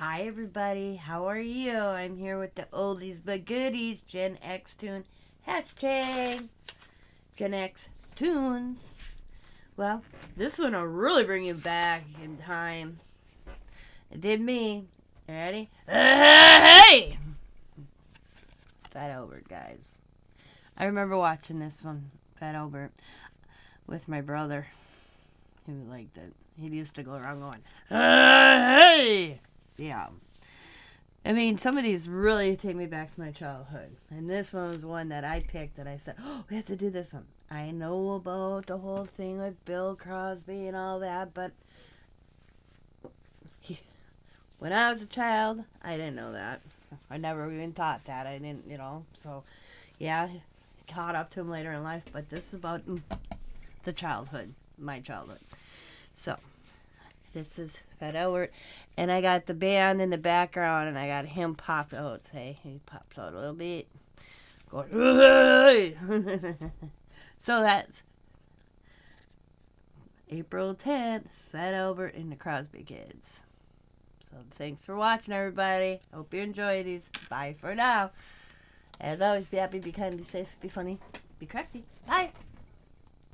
Hi everybody, how are you? I'm here with the oldies but goodies, Gen X Toon, hashtag Gen X Toons. Well, this one will really bring you back in time. It did me. You ready? Hey! Fat Albert, guys. I remember watching this one, Fat Albert, with my brother. He liked it. He used to go around going, hey! Yeah. I mean, some of these really take me back to my childhood. And this one was one that I picked that I said, oh, we have to do this one. I know about the whole thing with Bill Crosby and all that, but when I was a child, I didn't know that. I never even thought that. I didn't, So, yeah, caught up to him later in life, but this is about the childhood, my childhood. So, this is Fat Albert, and I got the band in the background, and I got him popped out. Say, he pops out a little bit, going, hey! So that's April 10th, Fat Albert and the Crosby Kids. So thanks for watching, everybody. Hope you enjoy these. Bye for now. As always, be happy, be kind, be safe, be funny, be crafty. Bye.